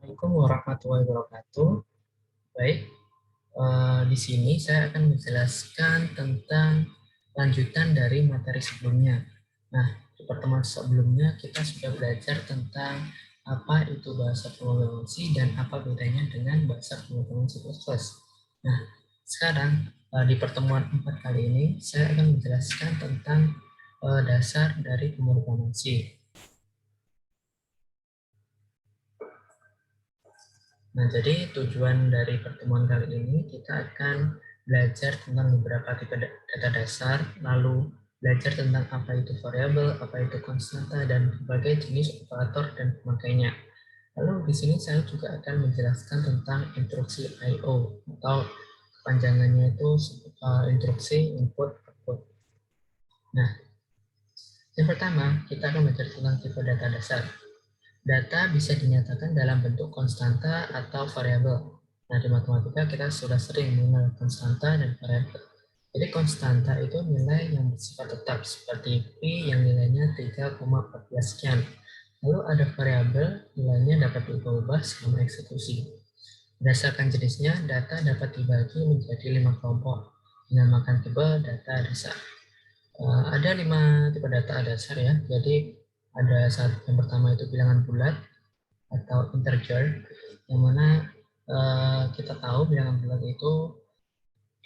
Assalamualaikum warahmatullahi wabarakatuh. Baik, di sini saya akan menjelaskan tentang lanjutan dari materi sebelumnya. Nah, di pertemuan sebelumnya kita sudah belajar tentang apa itu bahasa pemrograman C dan apa bedanya dengan bahasa pemrograman C++. Nah, sekarang di pertemuan 4 kali ini saya akan menjelaskan tentang dasar dari pemrograman C. Nah, jadi tujuan dari pertemuan kali ini kita akan belajar tentang beberapa tipe data dasar, lalu belajar tentang apa itu variabel, apa itu konstanta, dan berbagai jenis operator dan pemakainya. Lalu di sini saya juga akan menjelaskan tentang instruksi I/O atau kepanjangannya itu instruksi input/output. Nah, yang pertama kita akan belajar tentang tipe data dasar. Data bisa dinyatakan dalam bentuk konstanta atau variabel. Nah, di matematika kita sudah sering mengenal konstanta dan variabel. Jadi konstanta itu nilai yang bersifat tetap seperti Pi yang nilainya 3,14 sekian. Lalu ada variabel nilainya dapat diubah selama eksekusi. Berdasarkan jenisnya, data dapat dibagi menjadi 5 kelompok. Dinamakan tipe data dasar. Ada 5 tipe data dasar ya. Jadi ada yang pertama itu bilangan bulat atau integer, yang mana kita tahu bilangan bulat itu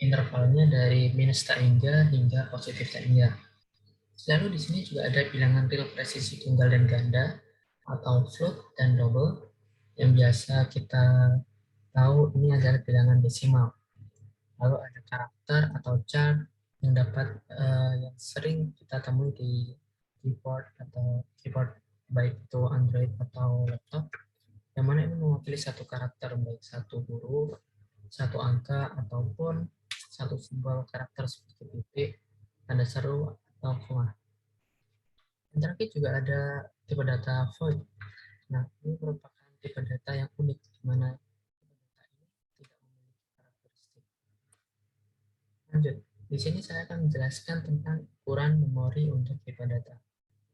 intervalnya dari minus tak hingga hingga positif tak hingga. Lalu di sini juga ada bilangan real presisi tunggal dan ganda atau float dan double, yang biasa kita tahu ini adalah bilangan desimal. Lalu ada karakter atau char yang dapat yang sering kita temui di keyboard atau keyboard baik itu Android atau laptop, yang mana ini mewakili satu karakter, baik satu huruf, satu angka, ataupun satu simbol karakter seperti titik, tanda seru, atau koma. Yang terakhir juga ada tipe data void. Nah, ini merupakan tipe data yang unik, di mana tipe data ini tidak memiliki karakteristik. Lanjut, di sini saya akan menjelaskan tentang ukuran memori untuk tipe data.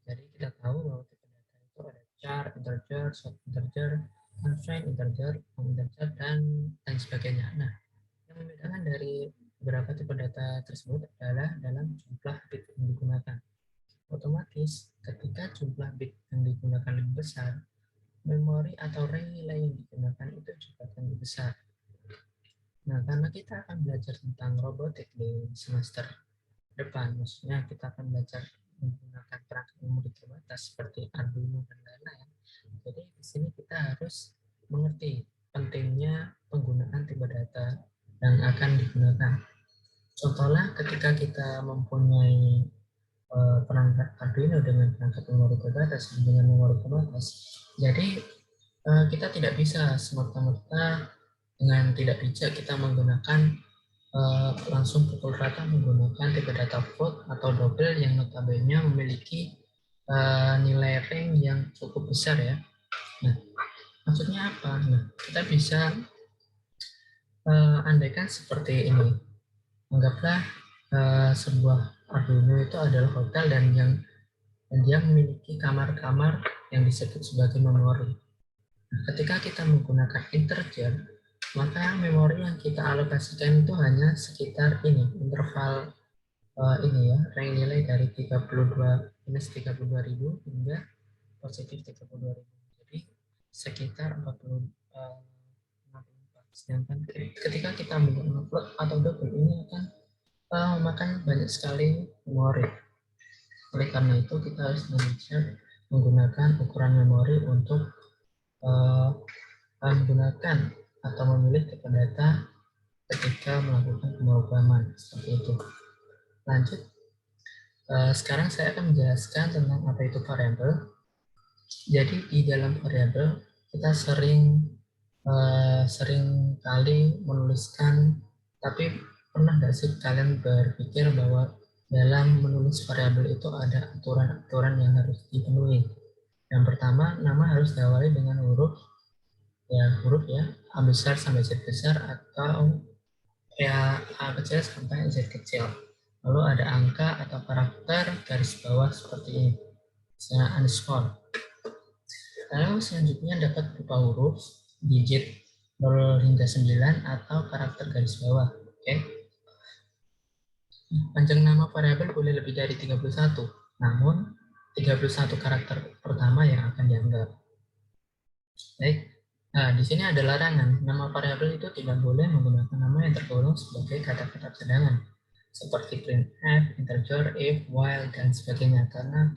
Jadi kita tahu bahwa tipe data itu ada char, integer, short integer, unsigned integer, long integer, dan lain sebagainya. Nah, yang membedakan dari beberapa tipe data tersebut adalah dalam jumlah bit yang digunakan. Otomatis, ketika jumlah bit yang digunakan lebih besar, memori atau range nilai yang digunakan itu juga akan lebih besar. Nah, karena kita akan belajar tentang robotik di semester depan, maksudnya kita akan belajar menggunakan perangkat memori terbatas seperti Arduino dan lain-lain. Jadi di sini kita harus mengerti pentingnya penggunaan tipe data yang akan digunakan. Contohnya ketika kita mempunyai perangkat Arduino dengan perangkat memori terbatas dengan memori terbatas, jadi kita tidak bisa semerta-merta dengan tidak bijak kita menggunakan langsung pukul rata menggunakan tipe data float atau double yang notabene memiliki nilai range yang cukup besar ya. Nah, maksudnya apa? Nah, kita bisa andaikan seperti ini. Anggaplah sebuah Arduino itu adalah hotel dan dia memiliki kamar-kamar yang disebut sebagai memori. Nah, ketika kita menggunakan integer, maka memori yang kita alokasikan itu hanya sekitar ini, interval ini ya, range nilai dari 32 minus 32.000 hingga positif 32.000. Jadi sekitar 64. Sedangkan ketika kita menggunakan float atau double ini akan memakan banyak sekali memori. Oleh karena itu kita harus menggunakan ukuran memori untuk menggunakan atau memilih tipe data ketika melakukan pemrograman seperti itu. Lanjut, sekarang saya akan menjelaskan tentang apa itu variabel. Jadi di dalam variabel kita sering kali menuliskan, tapi pernah nggak sih kalian berpikir bahwa dalam menulis variabel itu ada aturan-aturan yang harus dipenuhi. Yang pertama, nama harus diawali dengan huruf ya, A besar sampai Z besar, atau ya A kecil sampai Z kecil. Lalu ada angka atau karakter garis bawah seperti ini, misalnya underscore. Lalu selanjutnya dapat berupa huruf, digit 0 hingga 9 atau karakter garis bawah. Oke. Panjang nama variabel boleh lebih dari 31, namun 31 karakter pertama yang akan dianggap. Baik. Nah, di sini ada larangan. Nama variabel itu tidak boleh menggunakan nama yang tergolong sebagai kata-kata cadangan, seperti printf, integer, if, while, dan sebagainya, karena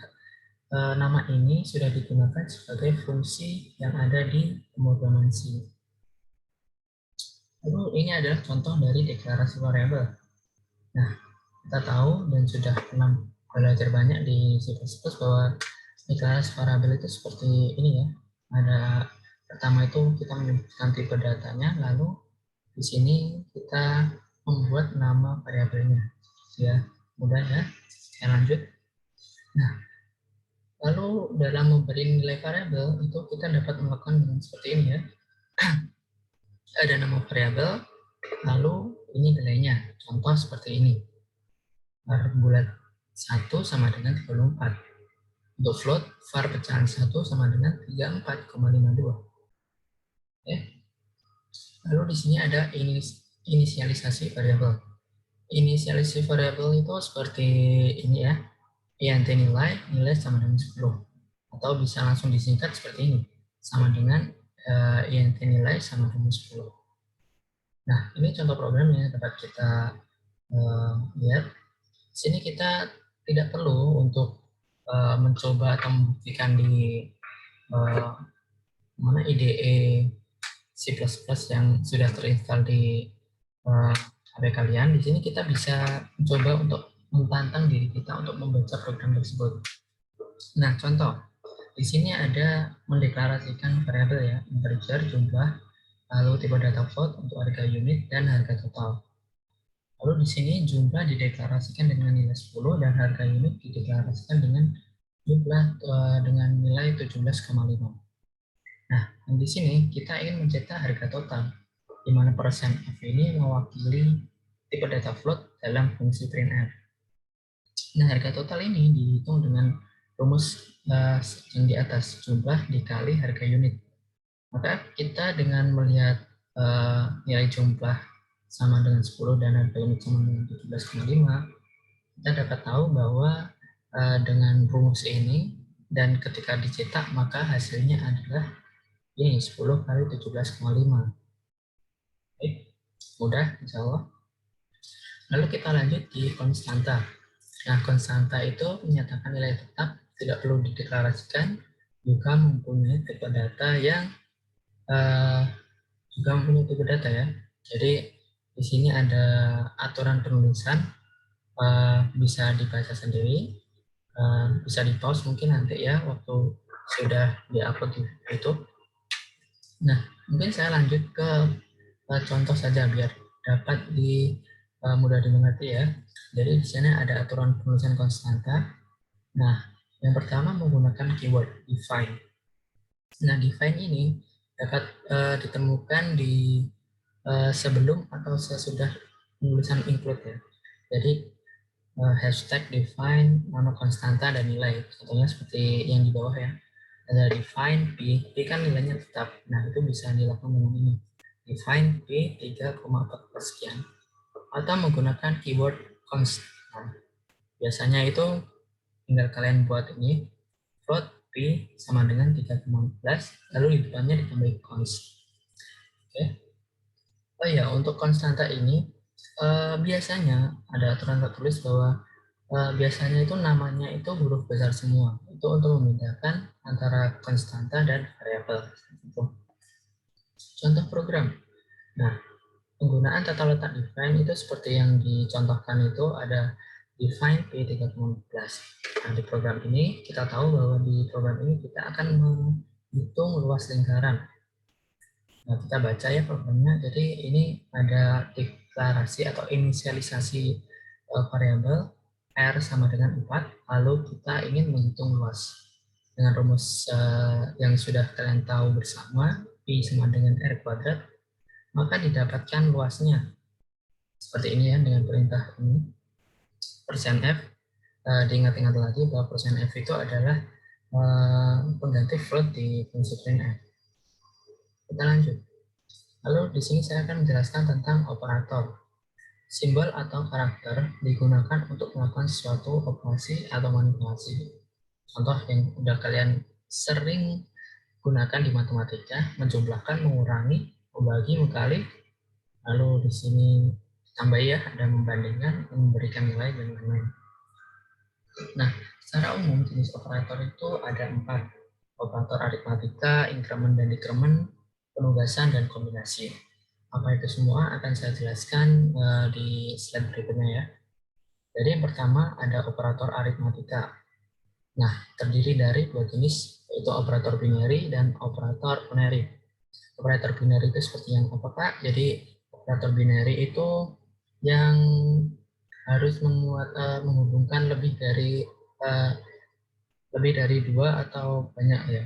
nama ini sudah digunakan sebagai fungsi yang ada di pemrograman C. Lalu ini adalah contoh dari deklarasi variabel. Nah, kita tahu dan sudah pernah belajar banyak di C++ bahwa deklarasi variabel itu seperti ini ya. Ada pertama itu kita menyebutkan tipe datanya, lalu di sini kita membuat nama variabelnya. Ya, mudah ya. Kita lanjut. Nah, lalu dalam memberi nilai variabel itu kita dapat melakukan dengan seperti ini ya. Ada nama variabel, lalu ini nilainya. Contoh seperti ini. Var bulat 1 sama dengan 34. Untuk float, var pecahan 1 sama dengan 34,52. Oke. Lalu di sini ada inisialisasi variabel. Inisialisasi variabel itu seperti ini ya. int nilai sama dengan 10. Atau bisa langsung disingkat seperti ini. Sama dengan int nilai sama dengan 10. Nah, ini contoh programnya dapat kita lihat. Di sini kita tidak perlu untuk mencoba atau membuktikan di mana IDE C++ yang sudah terinstall di HP kalian. Di sini kita bisa mencoba untuk mentantang diri kita untuk membaca program tersebut. Nah, contoh di sini ada mendeklarasikan variabel ya, integer, jumlah, lalu tipe data float untuk harga unit dan harga total. Lalu di sini jumlah dideklarasikan dengan nilai 10 dan harga unit dideklarasikan dengan jumlah dengan nilai 17,5. Nah, di sini kita ingin mencetak harga total, di mana persen F ini mewakili tipe data float dalam fungsi printf. Nah, harga total ini dihitung dengan rumus yang di atas, jumlah dikali harga unit. Maka kita dengan melihat nilai jumlah sama dengan 10 dan harga unit sama dengan 17,5, kita dapat tahu bahwa dengan rumus ini dan ketika dicetak maka hasilnya adalah ini 10 kali 17,5. Baik, mudah insya Allah. Lalu kita lanjut di konstanta. Nah, konstanta itu menyatakan nilai tetap, tidak perlu dideklarasikan, juga mempunyai tipe data yang juga mempunyai tipe data ya. Jadi di sini ada aturan penulisan, bisa dibaca sendiri, bisa di pause mungkin nanti ya waktu sudah diupload di YouTube. Nah, mungkin saya lanjut ke contoh saja biar dapat mudah dimengerti ya. Jadi di sana ada aturan penulisan konstanta. Nah, yang pertama menggunakan keyword define. Nah, define ini dapat ditemukan di sebelum atau sesudah penulisan include ya. Jadi hashtag define nama konstanta dan nilai. Contohnya seperti yang di bawah ya. Ada define P kan nilainya tetap. Nah, itu bisa dilakukan dengan ini. Define P 3,14 sekian. Atau menggunakan keyword constant. Biasanya itu tinggal kalian buat ini float P sama dengan 3,14 lalu di depannya ditambah const. Oke. Oh ya, untuk konstanta ini biasanya ada aturan tertulis bahwa biasanya itu namanya itu huruf besar semua. Itu untuk membedakan antara konstanta dan variabel. Contoh program. Nah, penggunaan tata letak define itu seperti yang dicontohkan itu ada define P3,14. Nah, di program ini kita tahu bahwa di program ini kita akan menghitung luas lingkaran. Nah, kita baca ya programnya. Jadi ini ada deklarasi atau inisialisasi variabel R sama dengan 4, lalu kita ingin menghitung luas. Dengan rumus yang sudah kalian tahu bersama, P sama dengan R kuadrat, maka didapatkan luasnya seperti ini ya dengan perintah ini persen %f. Diingat-ingat lagi bahwa persen %f itu adalah pengganti float di fungsi printf. Kita lanjut. Lalu di sini saya akan menjelaskan tentang operator. Simbol atau karakter digunakan untuk melakukan suatu operasi atau manipulasi. Contoh yang udah kalian sering gunakan di matematika, menjumlahkan, mengurangi, membagi, mengkali. Lalu di sini tambah ya, ada membandingkan, memberikan nilai, dan lain-lain. Nah, secara umum jenis operator itu ada 4. Operator aritmatika, inkremen dan dekremen, penugasan, dan kombinasi. Apa itu semua akan saya jelaskan di slide berikutnya ya. Jadi yang pertama ada operator aritmatika. Nah, terdiri dari 2 jenis, yaitu operator binary dan operator unary. Operator binary itu seperti yang apa Kak? Jadi operator binary itu yang harus menghubungkan lebih dari 2 atau banyak ya.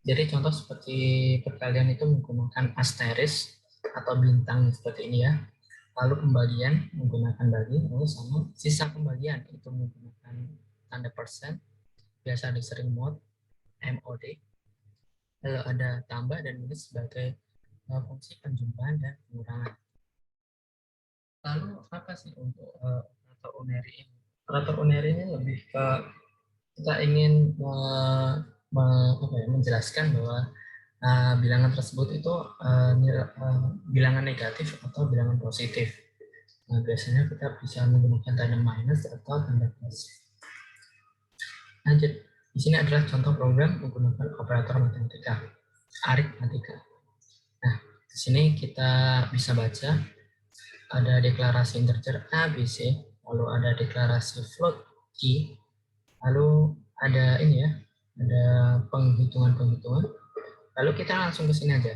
Jadi contoh seperti perkalian itu menggunakan asteris atau bintang seperti ini ya. Lalu pembagian menggunakan bagi, lalu sama sisa pembagian itu menggunakan tanda persen, biasa disering mod, MOD. Lalu ada tambah dan minus sebagai fungsi penjumlahan dan pengurangan. Lalu apa sih untuk operator unary ini? Operator unary ini lebih ke kita ingin menjelaskan bahwa bilangan tersebut itu bilangan negatif atau bilangan positif. Nah, biasanya kita bisa menggunakan tanda minus atau tanda plus. Lanjut, di sini adalah contoh program menggunakan operator matematika, aritmatika. Nah, di sini kita bisa baca ada deklarasi integer A, B, C, lalu ada deklarasi float I, lalu ada ini ya, ada penghitungan-penghitungan. Lalu kita langsung ke sini aja.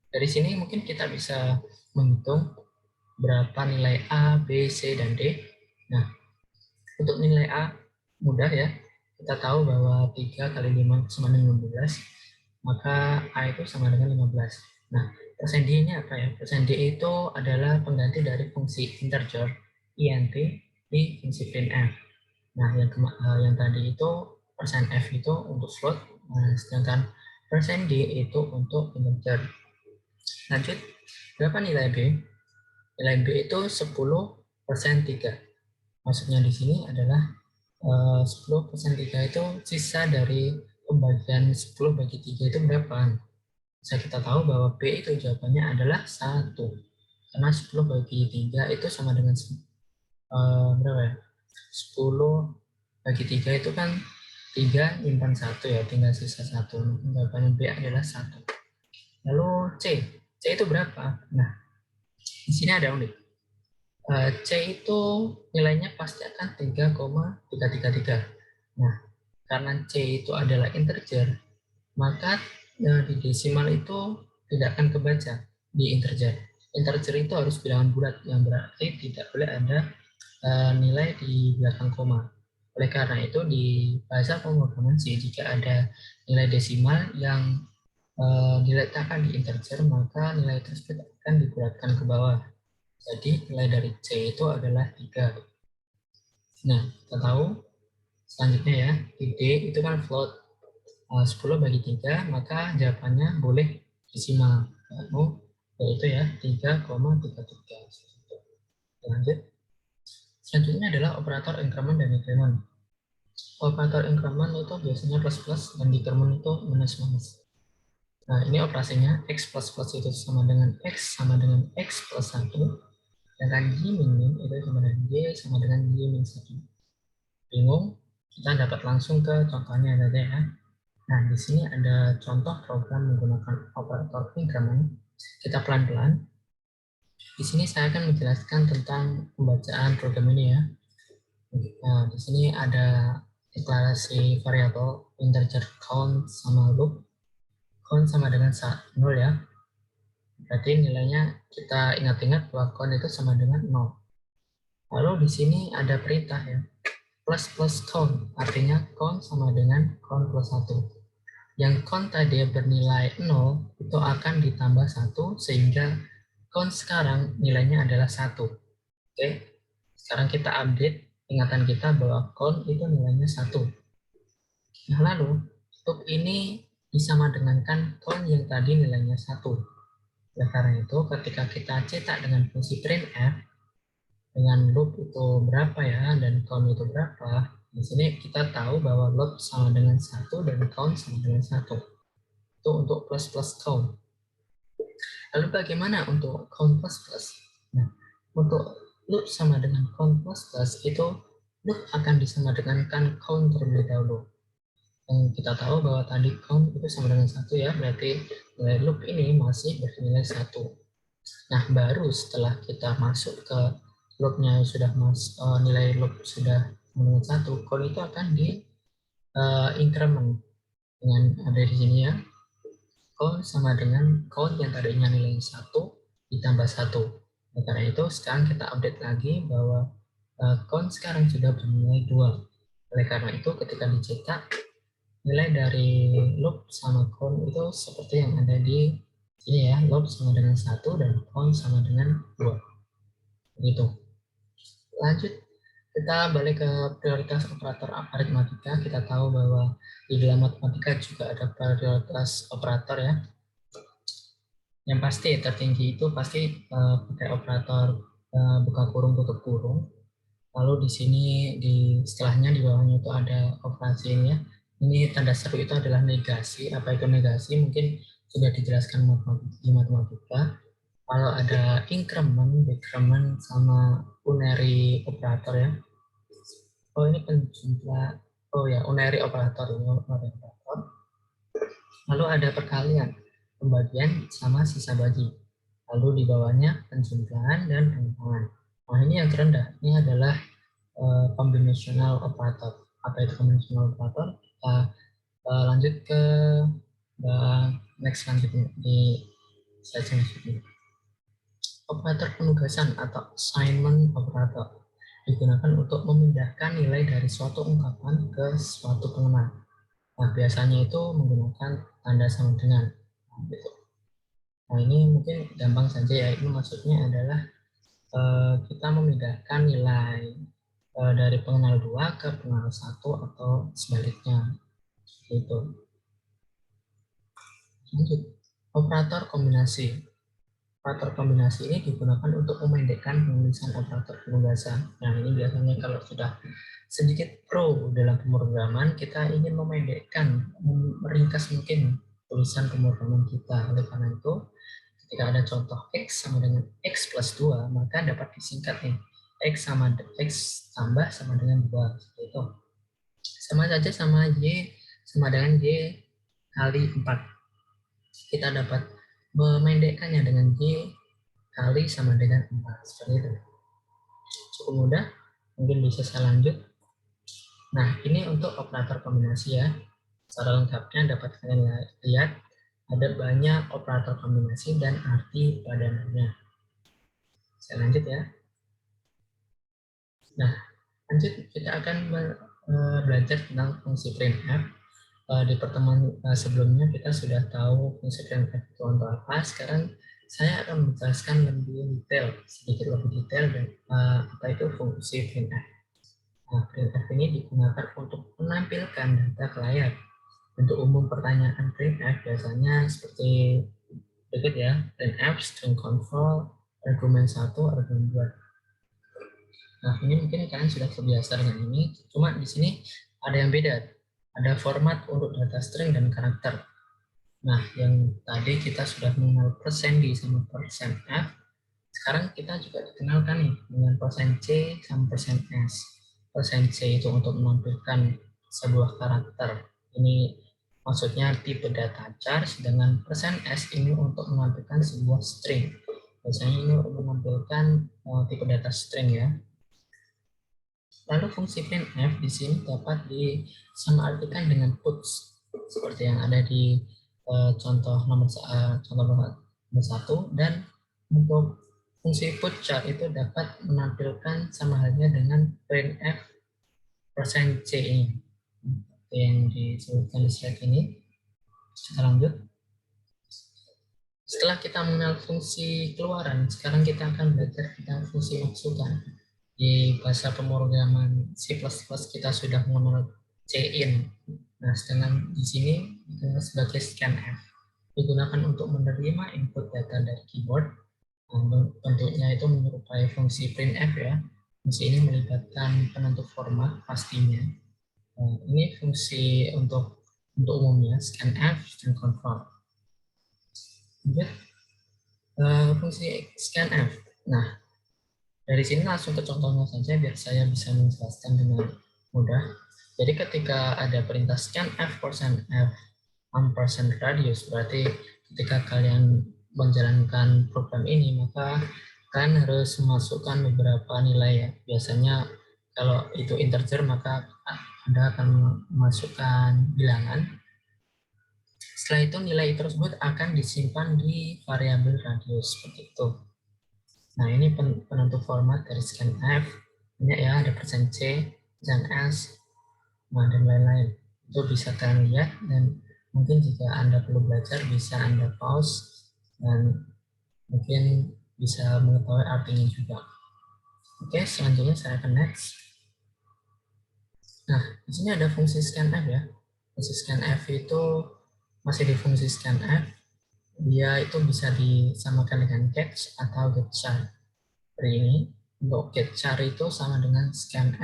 Dari sini mungkin kita bisa menghitung berapa nilai A, B, C, dan D. Nah, untuk nilai A mudah ya. Kita tahu bahwa 3 kali 5 sama dengan 15, maka A itu sama dengan 15. Nah, persen D ini apa ya? Persen D itu adalah pengganti dari fungsi integer int di fungsi printf. Nah, yang tadi itu persen F itu untuk float, sedangkan persen D itu untuk integer. Lanjut, berapa nilai B? Nilai B itu 10 persen 3. Maksudnya di sini adalah 10 persen 3 itu sisa dari pembagian 10 bagi 3 itu berapa? Bisa kita tahu bahwa B itu jawabannya adalah 1. Karena 10 bagi 3 itu sama dengan berapa ya? 10 bagi 3 itu kan 3 nyimpan 1 ya, tinggal sisa 1. Jawabannya B adalah 1. Lalu C itu berapa? Nah, di sini ada unik. C itu nilainya pasti akan 3,333. Nah, karena C itu adalah integer, maka di desimal itu tidak akan kebaca di integer. Integer itu harus bilangan bulat, yang berarti tidak boleh ada nilai di belakang koma. Oleh karena itu di bahasa pemrograman C, jika ada nilai desimal yang diletakkan di integer, maka nilai tersebut akan dibulatkan ke bawah. Jadi nilai dari C itu adalah 3. Nah, kita tahu selanjutnya ya, di D itu kan float. 10 bagi 3, maka jawabannya boleh desimal. Yaitu ya 3,33. Lanjut. Selanjutnya adalah operator increment dan decrement. Operator increment itu biasanya plus-plus dan decrement itu minus-minus. Nah, ini operasinya X plus-plus itu sama dengan X sama dengan X plus 1. Dan Y min itu sama dengan Y sama dengan Y min 1. Bingung? Kita dapat langsung ke contohnya saja ya. Nah, di sini ada contoh program menggunakan operator increment. Kita pelan-pelan. Di sini saya akan menjelaskan tentang pembacaan program ini ya. Nah, di sini ada deklarasi variabel integer count sama loop. Count sama dengan 0 ya. Berarti nilainya kita ingat-ingat bahwa count itu sama dengan 0. Lalu di sini ada perintah ya. Plus plus count, artinya count sama dengan count plus 1. Yang count tadi bernilai 0 itu akan ditambah 1 sehingga count sekarang nilainya adalah 1. Oke. Sekarang kita update ingatan kita bahwa count itu nilainya 1. Nah, lalu loop ini disamadengankan count yang tadi nilainya 1. Oleh karena itu, ketika kita cetak dengan fungsi printf, dengan loop itu berapa ya, dan count itu berapa, di sini kita tahu bahwa loop sama dengan 1 dan count sama dengan 1. Itu untuk plus plus count. Lalu bagaimana untuk count plus plus? Nah, untuk loop sama dengan count plus plus itu loop akan disamadengankan count terlebih dahulu. Yang kita tahu bahwa tadi count itu sama dengan 1 ya, berarti nilai loop ini masih bernilai 1. Nah, baru setelah kita masuk ke loopnya sudah nilai loop sudah sama dengan 1, count itu akan di increment dengan ada di sini ya. Count sama dengan count yang tadinya nilai 1 ditambah 1. Nah, karena itu sekarang kita update lagi bahwa count sekarang sudah bernilai 2. Oleh karena itu ketika dicetak, nilai dari loop sama count itu seperti yang ada di sini ya, loop sama dengan 1 dan count sama dengan 2. Begitu. Lanjut, kita balik ke prioritas operator aritmatika. Kita tahu bahwa di dalam matematika juga ada prioritas operator ya. Yang pasti tertinggi itu pasti pakai operator buka kurung tutup kurung. Lalu di sini di setelahnya di bawahnya itu ada operasi ini ya. Ini tanda seru itu adalah negasi. Apa itu negasi? Mungkin sudah dijelaskan di matematika. Kalau ada increment, decrement, sama unary operator ya. Oh ini penjumlah. Oh ya, unary operator ini unary operator. Lalu ada perkalian, pembagian sama sisa bagi. Lalu di bawahnya penjumlahan dan pengurangan. Nah ini yang terendah. Ini adalah combinational operator. Apa itu combinational operator? Kita lanjut ke next selanjutnya di slide selanjutnya. Operator penugasan atau assignment operator digunakan untuk memindahkan nilai dari suatu ungkapan ke suatu pengenal. Nah, biasanya itu menggunakan tanda sama dengan. Nah, ini mungkin gampang saja ya. Ini maksudnya adalah kita memindahkan nilai dari pengenal 2 ke pengenal 1 atau sebaliknya. Itu. Lanjut. Operator kombinasi. Operator kombinasi ini digunakan untuk memendekkan penulisan operator penugasan. Nah, ini biasanya kalau sudah sedikit pro dalam pemrograman, kita ingin memendekkan, meringkas mungkin tulisan pemrograman kita. Oleh karena itu, ketika ada contoh X sama dengan X plus 2, maka dapat disingkat nih. X tambah sama dengan 2. Seperti itu. Sama saja sama Y sama dengan Y kali 4. Kita dapat memendekkannya dengan Y kali sama dengan 4. Seperti itu. Cukup mudah. Mungkin bisa saya lanjut. Nah, ini untuk operator kombinasi ya. Secara lengkapnya dapat kalian lihat. Ada banyak operator kombinasi dan arti pada namanya. Saya lanjut ya. Nah, lanjut kita akan belajar tentang fungsi printf. Di pertemuan sebelumnya kita sudah tahu fungsi printf itu untuk apa. Sekarang saya akan menjelaskan lebih detail, sedikit lebih detail dan apa itu fungsi printf. Nah, printf ini digunakan untuk menampilkan data ke layar. Untuk umum pertanyaan printf biasanya seperti berikut ya, printf string control argumen 1, argumen 2. Nah, ini mungkin kalian sudah terbiasa dengan ini, cuma di sini ada yang beda. Ada format untuk data string dan karakter. Nah, yang tadi kita sudah mengenal %d sama %f, sekarang kita juga dikenalkan nih dengan %c sama %s. %c itu untuk menampilkan sebuah karakter. Ini maksudnya tipe data char, sedangkan %s ini untuk menampilkan sebuah string. Biasanya ini untuk menampilkan tipe data string ya. Lalu fungsi printf di sini dapat disamaartikan dengan puts seperti yang ada di contoh nomor 1, dan untuk fungsi put char itu dapat menampilkan sama halnya dengan printf %c ini yang disebutkan di slide ini. Kita lanjut. Setelah kita mengenal fungsi keluaran, sekarang kita akan belajar tentang fungsi masukan. Di bahasa pemrograman C++ kita sudah mengenal cin. Nah, sedangkan di sini sebagai scanf. Digunakan untuk menerima input data dari keyboard. Bentuknya itu menyerupai fungsi printf ya. Fungsi ini melibatkan penentu format pastinya. Ini fungsi untuk umumnya scanf dan convert. Lanjut, fungsi scanf. Nah, dari sini langsung ke contohnya saja biar saya bisa menjelaskan dengan mudah. Jadi ketika ada perintah scanf %f %radius, berarti ketika kalian menjalankan program ini, maka kalian harus memasukkan beberapa nilai ya. Biasanya kalau itu integer, maka Anda akan memasukkan bilangan. Setelah itu nilai tersebut akan disimpan di variabel radius seperti itu. Nah, ini penentu format dari scanf. Banyak ya, ada %c, %s, dan lain-lain. Itu bisa kalian lihat, dan mungkin jika Anda perlu belajar bisa Anda pause dan mungkin bisa mengetahui artinya juga. Oke, selanjutnya saya akan next. Nah, di sini ada fungsi scanf ya. Fungsi scanf itu masih di fungsi scanf. Dia itu bisa disamakan dengan getch atau getchar. Seperti ini. Untuk getchar itu sama dengan scanf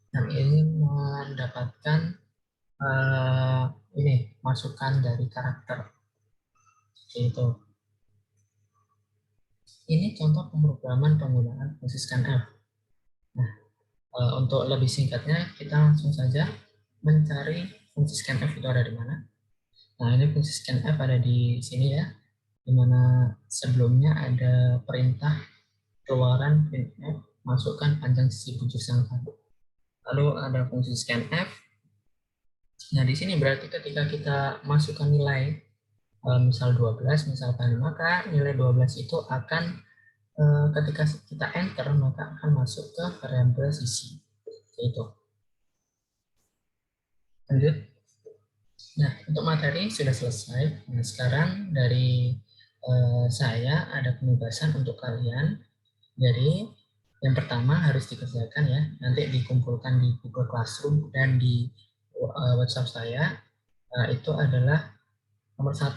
dan ini mendapatkan ini masukan dari karakter. Seperti itu. Ini contoh pemrograman penggunaan fungsi scanf. Nah, untuk lebih singkatnya kita langsung saja mencari fungsi scanf itu ada di mana. Nah, ini fungsi scanf ada di sini ya, di mana sebelumnya ada perintah keluaran printf masukkan panjang sisi bujur sangka. Lalu ada fungsi scanf. Nah, di sini berarti ketika kita masukkan nilai misal 12 misalkan, maka nilai 12 itu akan ketika kita enter maka akan masuk ke variabel sisi. Itu. Lanjut. Nah, untuk materi sudah selesai. Nah, sekarang dari saya ada penugasan untuk kalian. Jadi yang pertama harus dikerjakan ya, nanti dikumpulkan di Google Classroom dan di WhatsApp saya. Itu adalah nomor 1.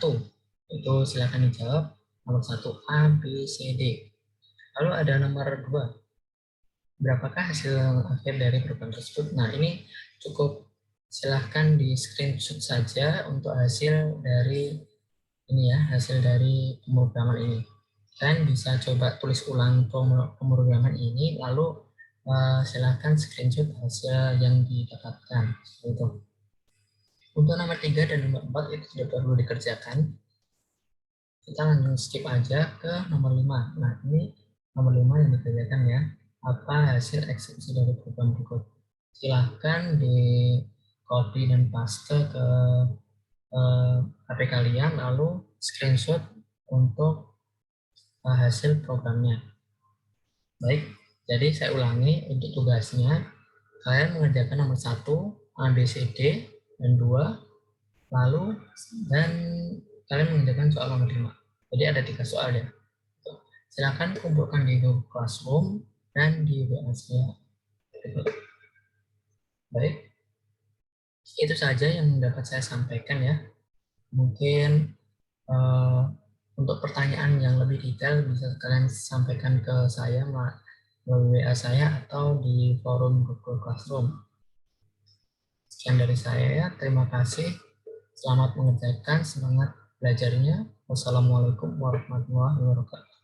Itu silakan dijawab. Nomor 1 A, B, C, D. Lalu ada nomor 2. Berapakah hasil akhir dari program tersebut? Nah, ini cukup silahkan di screenshot saja untuk hasil dari ini ya, hasil dari pemrograman ini. Kalian bisa coba tulis ulang pemrograman ini, lalu silahkan screenshot hasil yang didapatkan. Itu. Untuk nomor 3 dan nomor 4 itu tidak perlu dikerjakan. Kita langsung skip aja ke nomor 5. Nah, ini nomor 5 yang dikerjakan ya. Apa hasil eksekusi dari program berikut? Silahkan di copy dan paste ke HP kalian, lalu screenshot untuk hasil programnya. Baik, jadi saya ulangi untuk tugasnya. Kalian mengerjakan nomor 1, A, B, C, D, dan 2, lalu dan kalian mengerjakan soal nomor 5. Jadi ada 3 soal ya. Silakan kumpulkan di Google Classroom dan di WA saya. Baik, itu saja yang dapat saya sampaikan ya. Mungkin untuk pertanyaan yang lebih detail bisa kalian sampaikan ke saya melalui WA saya atau di forum Google Classroom. Sekian dari saya ya, terima kasih. Selamat mengerjakan, semangat belajarnya. Wassalamualaikum warahmatullahi wabarakatuh.